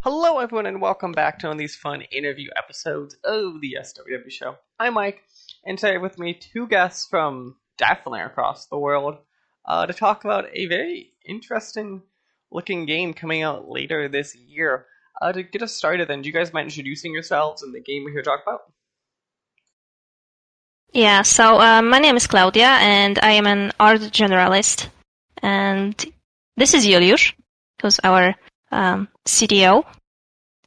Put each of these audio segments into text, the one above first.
Hello, everyone, and welcome back to one of these fun interview episodes of the SWW show. I'm Mike, and today with me two guests from definitely across the world to talk about a very interesting looking game coming out later this year. To get us started, then, do you guys mind introducing yourselves and the game we're here to talk about? Yeah, so my name is Claudia, and I am an art generalist. And this is Julius, who's our CEO,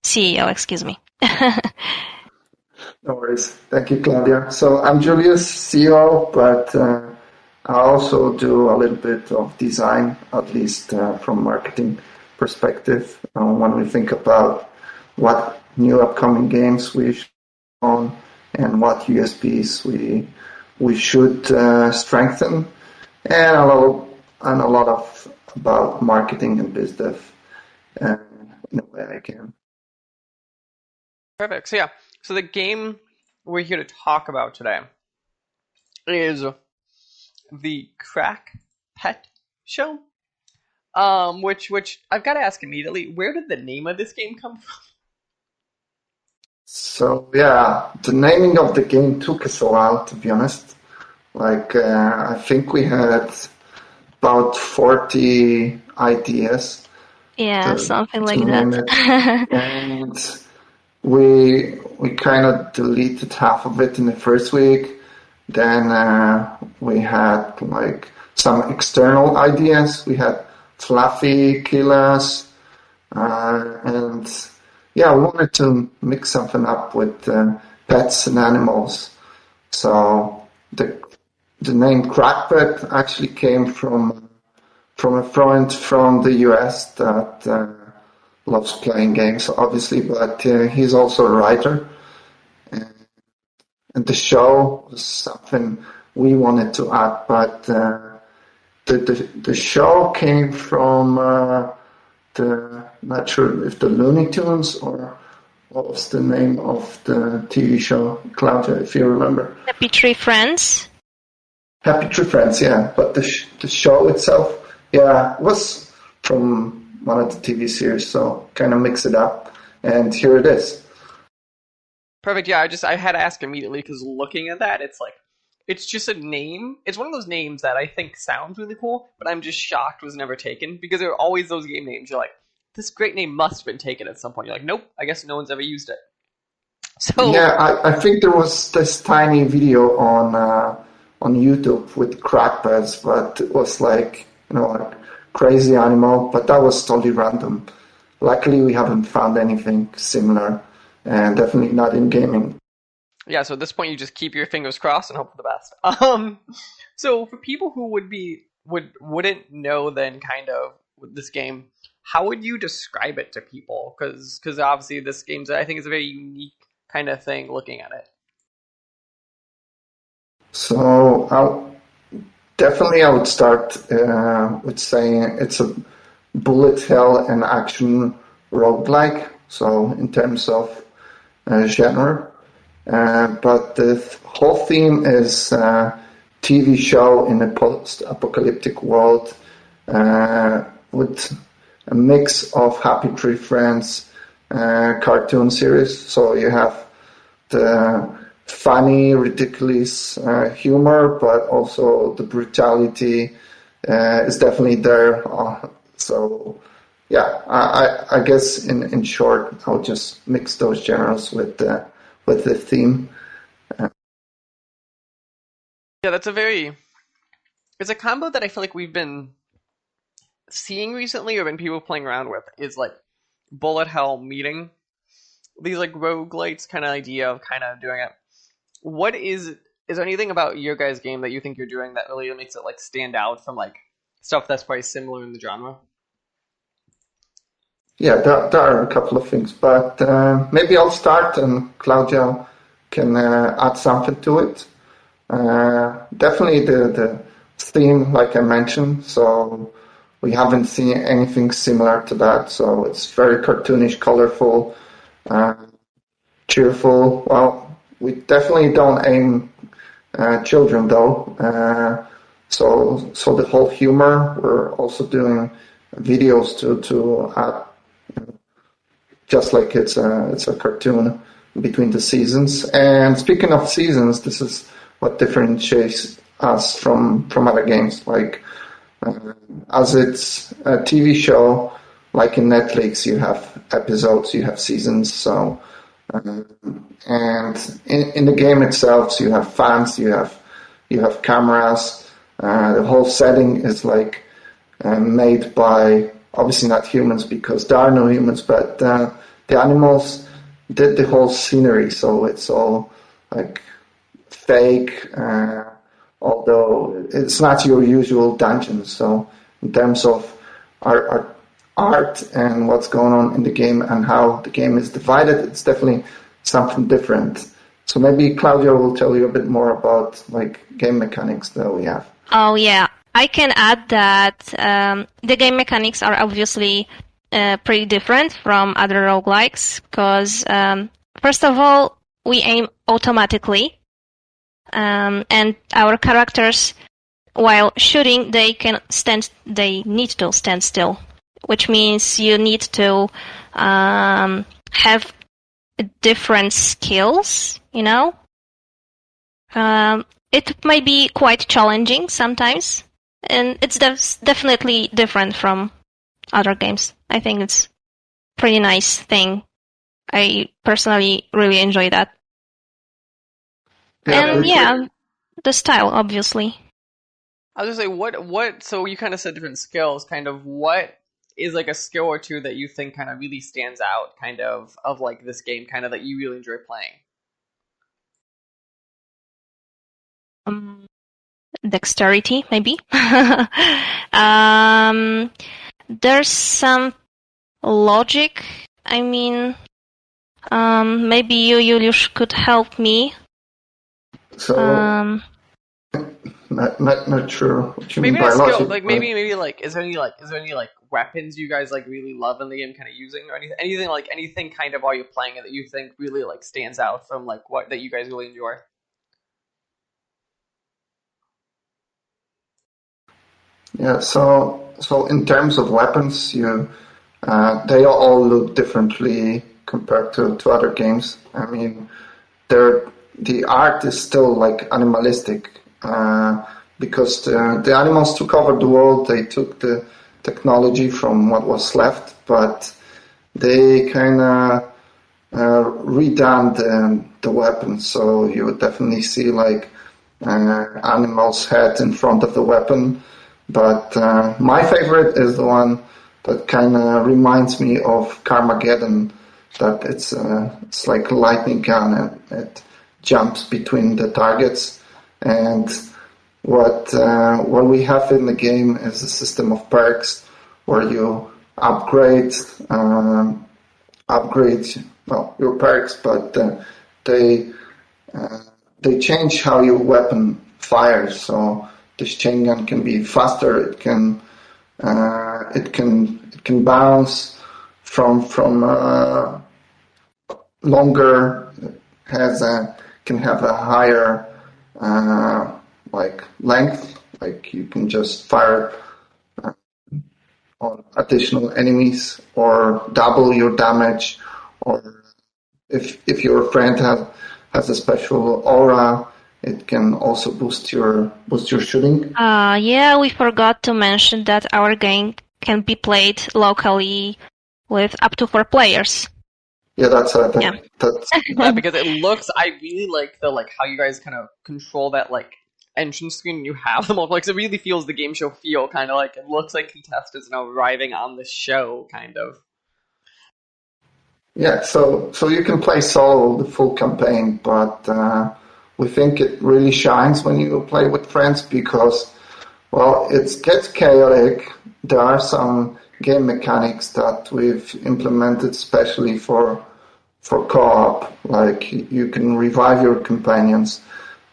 excuse me. No worries. Thank you, Claudia. So I'm Julius, CEO, but I also do a little bit of design, at least from marketing perspective. When we think about what new upcoming games we should own and what USPs we should strengthen, and a lot of about marketing and biz dev in a way I can. Perfect. So the game we're here to talk about today is the Crackpet Show. Which I've got to ask immediately, where did the name of this game come from? So yeah, the naming of the game took us a while, to be honest. I think we had about 40 ideas. Yeah, something like that. And we kind of deleted half of it in the first week. Then we had some external ideas. We had fluffy killers, and yeah, we wanted to mix something up with pets and animals. So the name Crackpet actually came from a friend from the US that loves playing games, obviously, but he's also a writer. And the show was something we wanted to add, but the show came from not sure if the Looney Tunes or what was the name of the TV show, Claudia, if you remember. Happy Tree Friends. Happy Tree Friends, yeah. But the show itself, yeah, was from one of the TV series, so kind of mix it up, and here it is. Perfect. Yeah, I had to ask immediately because looking at that, it's just a name. It's one of those names that I think sounds really cool, but I'm just shocked was never taken, because there are always those game names. You're like, this great name must have been taken at some point. You're like, nope, I guess no one's ever used it. So yeah, I think there was this tiny video on YouTube with crackbeds, but it was like crazy animal, but that was totally random. Luckily, we haven't found anything similar, and definitely not in gaming. Yeah, so at this point, you just keep your fingers crossed and hope for the best. So for people who wouldn't know then kind of with this game, how would you describe it to people? Because obviously this game, I think, is a very unique kind of thing looking at it. So I would start with saying it's a bullet hell and action roguelike. So in terms of genre, but the whole theme is TV show in a post-apocalyptic world with a mix of Happy Tree Friends cartoon series. So you have the funny, ridiculous humor, but also the brutality is definitely there. So yeah, I guess in short, I'll just mix those genres with the theme. Yeah, it's a combo that I feel like we've been seeing recently, or been people playing around with, is like bullet hell meeting these like roguelites kind of idea of kind of doing it. What is there anything about your guys' game that you think you're doing that really makes it like stand out from like stuff that's probably similar in the genre? Yeah, there are a couple of things, but maybe I'll start and Claudia can add something to it. Definitely the theme, like I mentioned, so we haven't seen anything similar to that, so it's very cartoonish, colorful, cheerful. Well, we definitely don't aim children though, So the whole humor, we're also doing videos to add, just like it's a cartoon between the seasons. And speaking of seasons, this is what differentiates us from other games. Like, as it's a TV show, like in Netflix, you have episodes, you have seasons. So, and in the game itself, so you have fans, you have cameras. The whole setting is like made by, obviously not humans because there are no humans, but the animals did the whole scenery, so it's all like fake. Although it's not your usual dungeon. So in terms of our art and what's going on in the game and how the game is divided, it's definitely something different. So maybe Claudia will tell you a bit more about like game mechanics that we have. Oh yeah, I can add that the game mechanics are obviously pretty different from other roguelikes because first of all, we aim automatically. And our characters, while shooting, they need to stand still, which means you need to have different skills, you know? It might be quite challenging sometimes, and it's definitely different from other games. I think it's a pretty nice thing. I personally really enjoy that. And yeah, the style, obviously. I was gonna say, what? So you kind of said different skills. Kind of, what is like a skill or two that you think kind of really stands out, kind of like this game, kind of that you really enjoy playing? Dexterity, maybe. There's some logic. I mean, maybe you, Juliusz, could help me. So, not sure what you maybe mean by not logic. Skill, like maybe like is there any like weapons you guys like really love in the game, kind of using, or anything kind of while you're playing it that you think really like stands out from like what that you guys really enjoy? Yeah. So in terms of weapons, they all look differently compared to other games. I mean, the art is still like animalistic because the animals took over the world. They took the technology from what was left, but they kind of redone the weapons. So you would definitely see like animals' head in front of the weapon. But my favorite is the one that kind of reminds me of Carmageddon. That it's like a lightning gun and it jumps between the targets. And what we have in the game is a system of perks where you upgrade your perks, but they change how your weapon fires. So this chain gun can be faster. It can bounce from longer. Can have a higher like length. Like you can just fire on additional enemies or double your damage, or if your friend has a special aura, it can also boost your shooting. Yeah, we forgot to mention that our game can be played locally with up to 4 players. Yeah, that's yeah, because it looks. I really like how you guys kind of control that like entrance screen. You have them all, like, it really feels the game show feel, kind of like it looks like contestants now arriving on the show, kind of. Yeah, so you can play solo the full campaign, but we think it really shines when you play with friends because, well, it gets chaotic. There are some game mechanics that we've implemented especially for co-op, like you can revive your companions,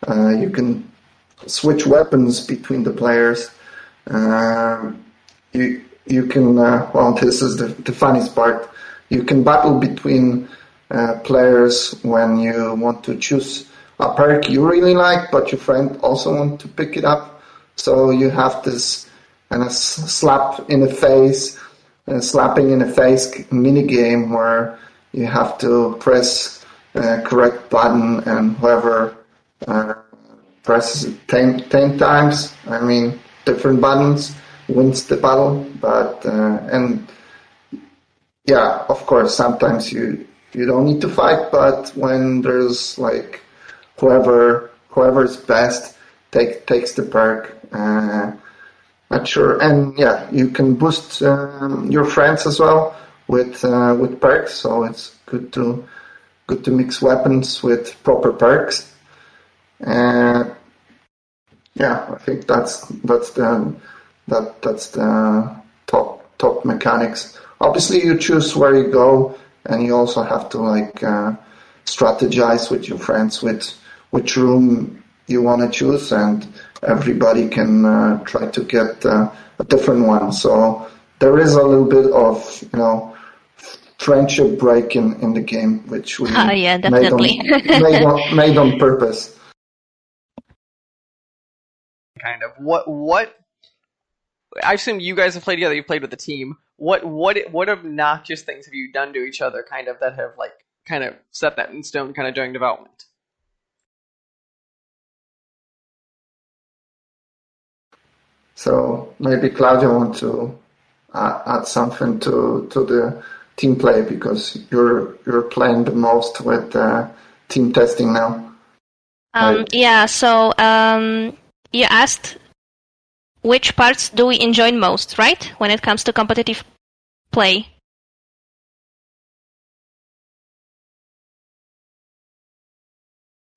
you can switch weapons between the players, you can, well, this is the funniest part, you can battle between players when you want to choose a perk you really like, but your friend also wants to pick it up. So you have this kind of slapping in the face mini game where you have to press correct button, and whoever presses it 10 times, I mean different buttons, wins the battle. But and yeah, of course, sometimes you don't need to fight, but when there's like whoever's best takes the perk. Not sure, and yeah, you can boost your friends as well with perks. So it's good to mix weapons with proper perks. Yeah, I think that's the top mechanics. Obviously, you choose where you go, and you also have to like strategize with your friends with which room you want to choose, and everybody can try to get a different one. So there is a little bit of friendship break in the game, which we yeah, definitely. made on purpose. Kind of. What? I assume you guys have played together. You played with the team. What obnoxious things have you done to each other, kind of, that have like kind of set that in stone, kind of during development? So maybe Claudia want to add something to the team play, because you're playing the most with team testing now. Yeah. So you asked which parts do we enjoy most, right? When it comes to competitive play.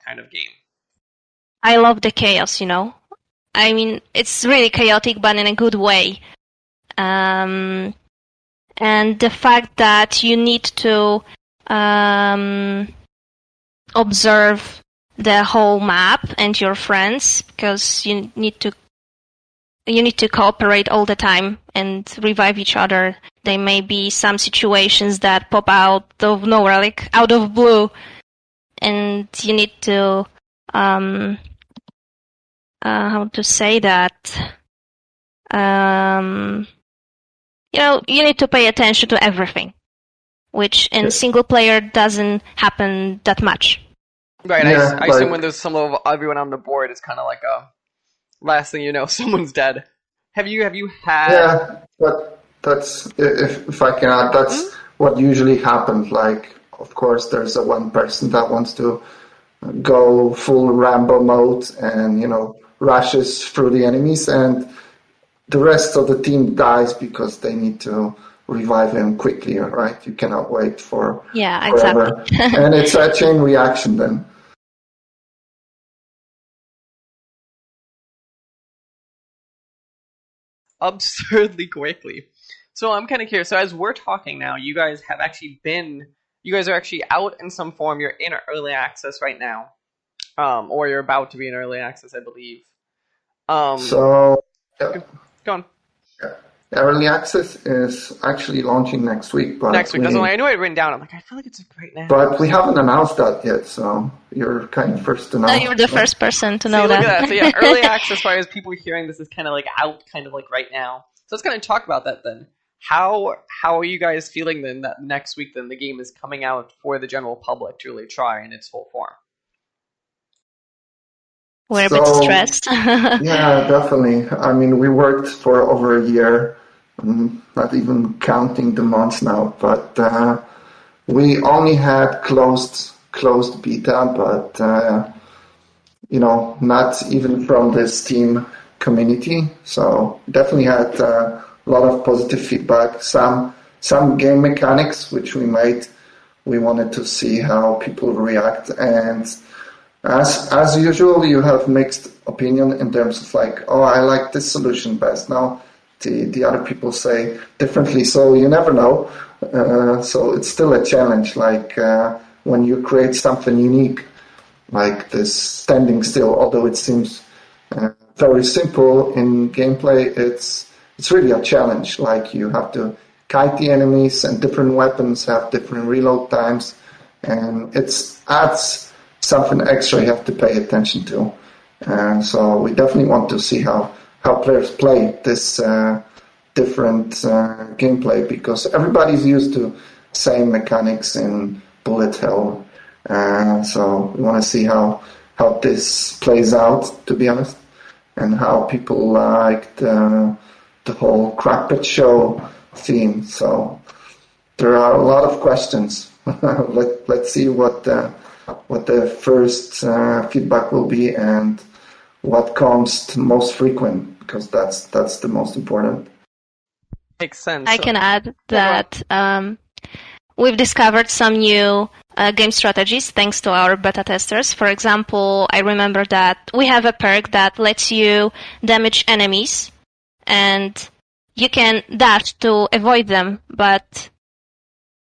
Kind of game. I love the chaos, I mean, it's really chaotic, but in a good way. And the fact that you need to observe the whole map and your friends, because you need to cooperate all the time and revive each other. There may be some situations that pop out of nowhere, like out of blue, and you need to how to say that? You need to pay attention to everything, which in single player doesn't happen that much. Right. Yeah, I assume when there's some of everyone on the board, it's kind of like a last thing you know, someone's dead. Have you had? Yeah, but that's if I can add, that's what usually happens. Like, of course, there's one person that wants to go full Rambo mode and rushes through the enemies, and the rest of the team dies because they need to revive him quickly. Right? You cannot wait for forever. Exactly. And it's a chain reaction then. Absurdly quickly. So I'm kind of curious. So as we're talking now, you guys are actually out in some form. You're in early access right now, or you're about to be in early access, I believe. So go on. Early access is actually launching next week. But next week. That's why I knew I had written down. I'm like, I feel like it's right now. But we haven't announced that yet, so you're kind of first to know. You're the first person to know that. Look at that. So yeah, early access, as far as people hearing this, is kind of like out, kind of like right now. So let's kind of talk about that then. How are you guys feeling then that next week then the game is coming out for the general public to really try in its full form? We're a bit stressed. Yeah, definitely. I mean, we worked for over a year, not even counting the months now, but we only had closed beta, but not even from the Steam community. So definitely had a lot of positive feedback. Some game mechanics which we made, we wanted to see how people react, and as usual, you have mixed opinion in terms of like, oh, I like this solution best. Now the other people say differently, so you never know. So it's still a challenge, like when you create something unique, like this standing still, although it seems very simple in gameplay, it's really a challenge. Like, you have to kite the enemies, and different weapons have different reload times, and it adds something extra you have to pay attention to. And so we definitely want to see how how players play this different gameplay, because everybody's used to same mechanics in bullet hell. So we want to see how this plays out, to be honest, and how people like the whole Crackpet Show theme. So there are a lot of questions. Let's see what the first feedback will be and what comes most frequent, because that's the most important. Makes sense. I can add that we've discovered some new game strategies thanks to our beta testers. For example, I remember that we have a perk that lets you damage enemies, and you can dash to avoid them, but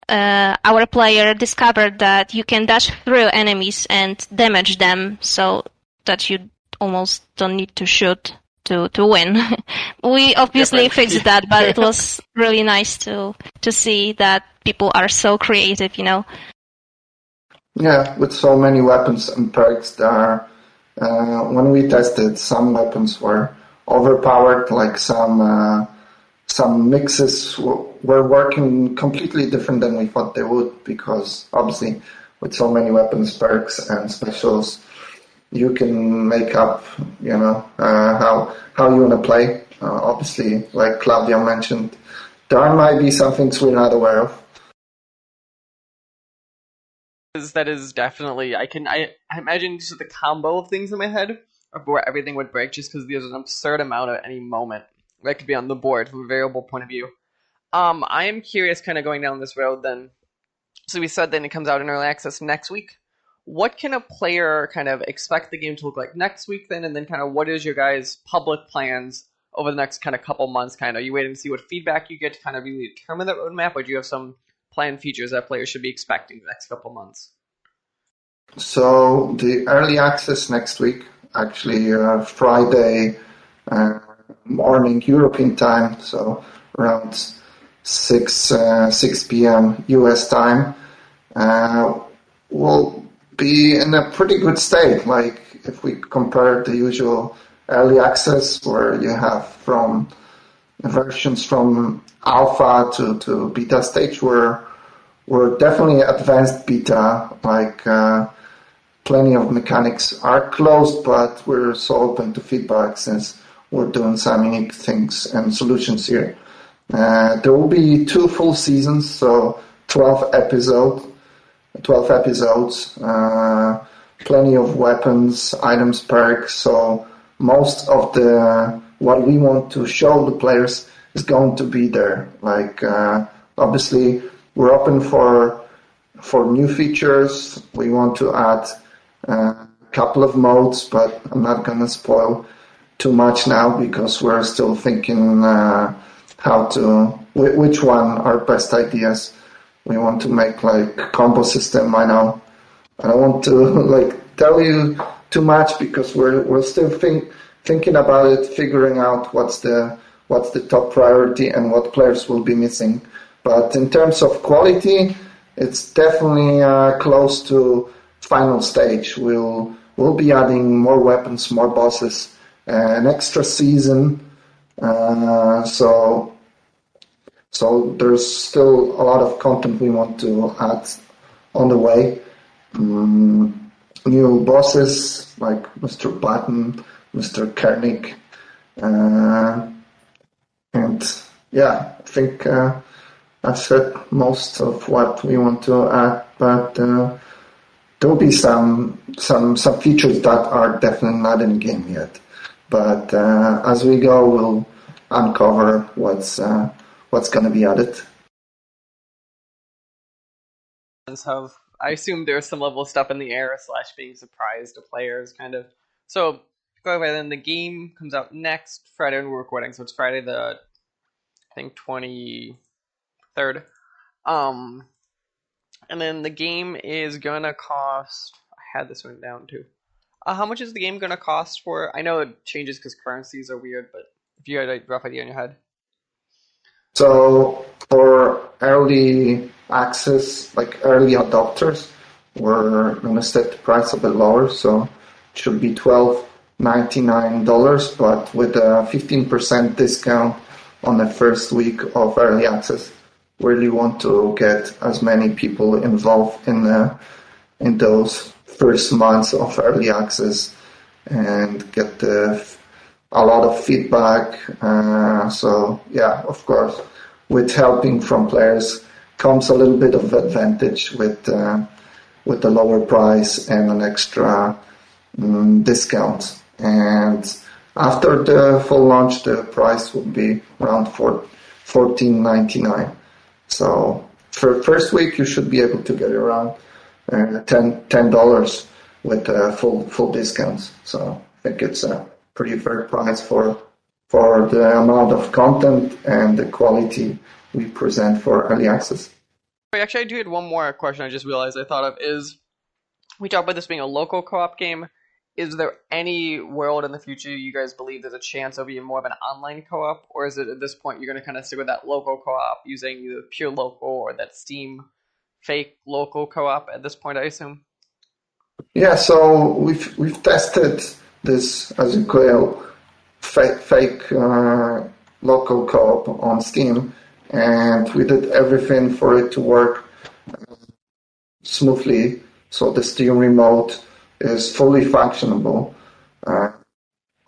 our player discovered that you can dash through enemies and damage them, so that you almost don't need to shoot to win. We obviously fixed that, but it was really nice to see that people are so creative, you know. Yeah, with so many weapons and perks, there are, when we tested, some weapons were overpowered, like some mixes were working completely different than we thought they would, because obviously with so many weapons, perks, and specials, you can make up, how you want to play. Obviously, like Claudia mentioned, there might be some things we're not aware of. That is definitely, I imagine just the combo of things in my head of where everything would break, just because there's an absurd amount at any moment that could be on the board from a variable point of view. I am curious, kind of going down this road then. So we said then it comes out in early access next week. What can a player kind of expect the game to look like next week then? And then kind of what is your guys' public plans over the next kind of couple months? Kind of, are you waiting to see what feedback you get to kind of really determine that roadmap, or do you have some planned features that players should be expecting the next couple months? So the early access next week, actually Friday morning European time, so around 6 p.m. US time, will be in a pretty good state. Like if we compare the usual early access, where you have from versions from alpha to beta stage, we're definitely advanced beta. Like plenty of mechanics are closed, but we're so open to feedback since we're doing some unique things and solutions here. There will be 2 full seasons, so 12 episodes, plenty of weapons, items, perks, so most of what we want to show the players is going to be there. Like, obviously, we're open for new features. We want to add a couple of modes, but I'm not going to spoil too much now, because we're still thinking which one are best ideas. We want to make like combo system. I know I don't want to tell you too much, because we're still thinking about it, figuring out what's the top priority and what players will be missing. But in terms of quality, it's definitely close to final stage. We'll be adding more weapons, more bosses, an extra season. So there's still a lot of content we want to add on the way. New bosses like Mr. Button, Mr. Kernick, and yeah, I think I've said most of what we want to add, but there'll be some features that are definitely not in the game yet. But as we go, we'll uncover what's going to be added. Of, I assume there's some level of stuff in the air / being surprised to players, kind of. So, go ahead, then the game comes out next Friday when we're recording, so it's Friday the, I think, 23rd. And then the game is gonna cost, I had this one down too. How much is the game gonna cost for? I know it changes because currencies are weird, but if you had a rough idea in your head. So for early access, like early adopters, we're going to set the price a bit lower, so it should be 12 $99, but with a 15% discount on the first week of early access. Really want to get as many people involved in those first months of early access and get a lot of feedback. So yeah, of course, with helping from players comes a little bit of advantage with the lower price and an extra discount. And after the full launch, the price will be around $14.99. So for first week, you should be able to get around $10 with full discounts. So I think it's a pretty fair price for the amount of content and the quality we present for early access. Actually, I do have one more question I just realized I thought of is, we talked about this being a local co-op game. Is there any world in the future you guys believe there's a chance of being more of an online co-op, or is it at this point you're going to kind of stick with that local co-op using either pure local or that Steam fake local co-op at this point, I assume? Yeah, so we've tested this, as you call, fake local co-op on Steam, and we did everything for it to work smoothly. So the Steam remote is fully functionable.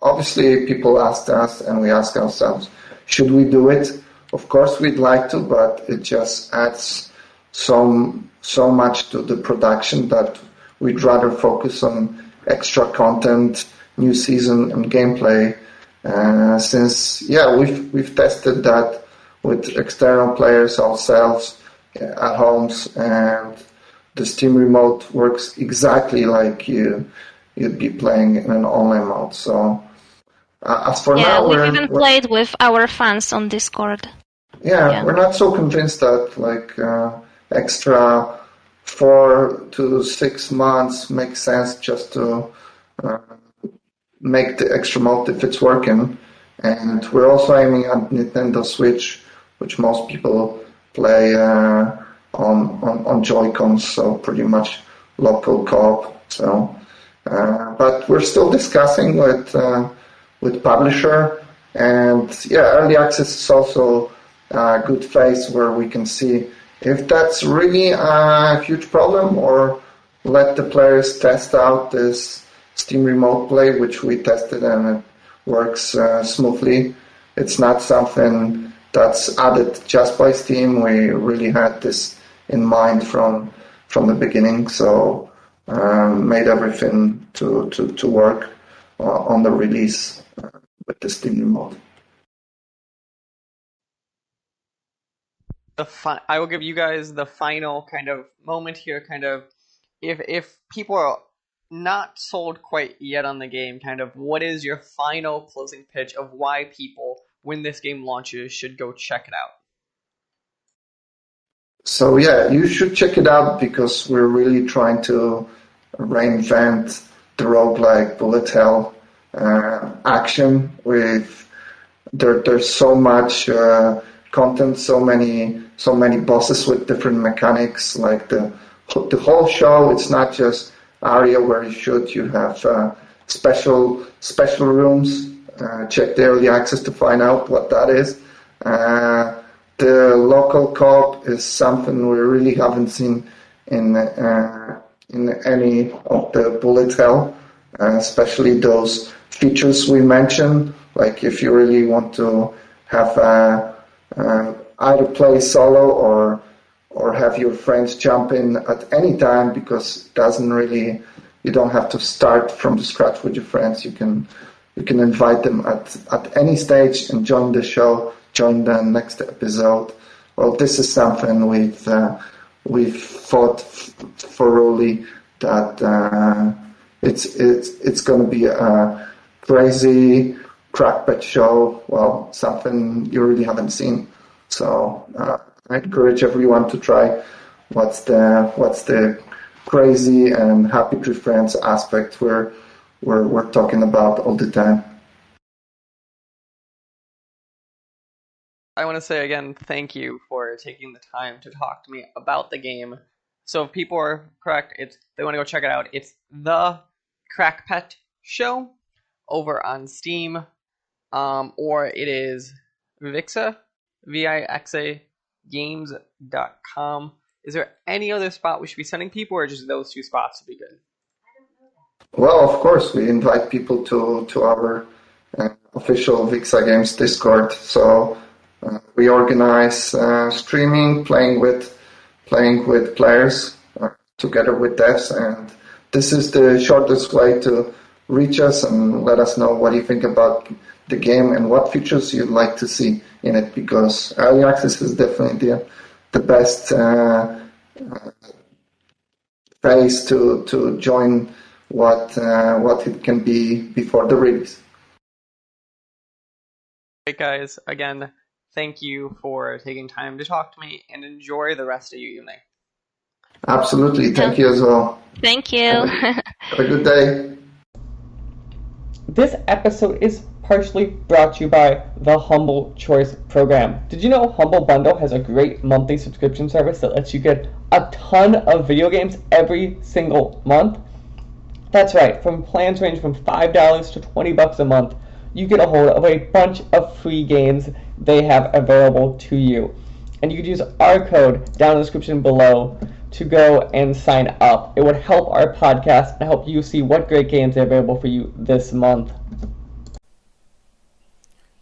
Obviously, people asked us, and we ask ourselves, should we do it? Of course, we'd like to, but it just adds so much to the production that we'd rather focus on extra content, new season, and gameplay. Since we've tested that with external players ourselves at homes, and the Steam remote works exactly like you'd be playing in an online mode. So as for now, we've even played with our fans on Discord. Yeah, we're not so convinced that extra 4 to 6 months makes sense just to make the extra mode if it's working. And we're also aiming at Nintendo Switch, which most people play on Joy-Cons, so pretty much local co-op. So, but we're still discussing with publisher, and early access is also a good phase where we can see if that's really a huge problem, or let the players test out this Steam Remote Play, which we tested and it works smoothly. It's not something that's added just by Steam. We really had this in mind from the beginning, so made everything to work on the release with the Steam Remote. I will give you guys the final kind of moment here, kind of, if people are not sold quite yet on the game, kind of, what is your final closing pitch of why people, when this game launches, should go check it out? So you should check it out because we're really trying to reinvent the roguelike bullet hell action. There's so much content, so many bosses with different mechanics. Like the whole show, it's not just area where you shoot. You have special rooms. Check the early access to find out what that is. The local co-op is something we really haven't seen in any of the bullet hell, especially those features we mentioned. Like if you really want to have either play solo or have your friends jump in at any time, because you don't have to start from the scratch with your friends. You can invite them at any stage and join the show, join the next episode. Well, this is something we've thought thoroughly that it's going to be a crazy Crackpet Show. Well, something you really haven't seen. So I encourage everyone to try what's the crazy and happy tree friends aspect we're talking about all the time. I want to say again, thank you for taking the time to talk to me about the game. So if people are correct, they want to go check it out. It's the Crackpet Show. over on Steam, or it is Vixa, VIXA games.com. Is there any other spot we should be sending people, or just those two spots to be good? Well, of course, we invite people to our official Vixa Games Discord. So we organize streaming, playing with players together with devs, and this is the shortest way to reach us and let us know what you think about the game and what features you'd like to see in it, because early access is definitely the best phase to join what it can be before the release. Great, guys. Again, thank you for taking time to talk to me, and enjoy the rest of your evening. Absolutely. Thank you as well. Thank you. Have a good day. This episode is partially brought to you by the Humble Choice program. Did you know Humble Bundle has a great monthly subscription service that lets you get a ton of video games every single month? That's right, from plans range from $5 to $20 a month, you get a hold of a bunch of free games they have available to you. And you could use our code down in the description below to go and sign up. It would help our podcast and help you see what great games are available for you this month.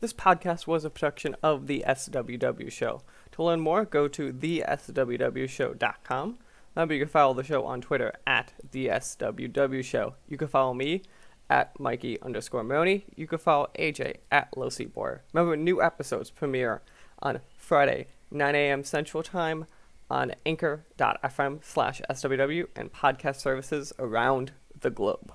This podcast was a production of the SWW Show. To learn more, go to theswwshow.com. Remember, you can follow the show on Twitter at the SWW Show. You can follow me at Mikey_Maroney. You can follow AJ at LowSeatBoy. Remember, new episodes premiere on Friday, 9 a.m. Central Time on anchor.fm/SWW and podcast services around the globe.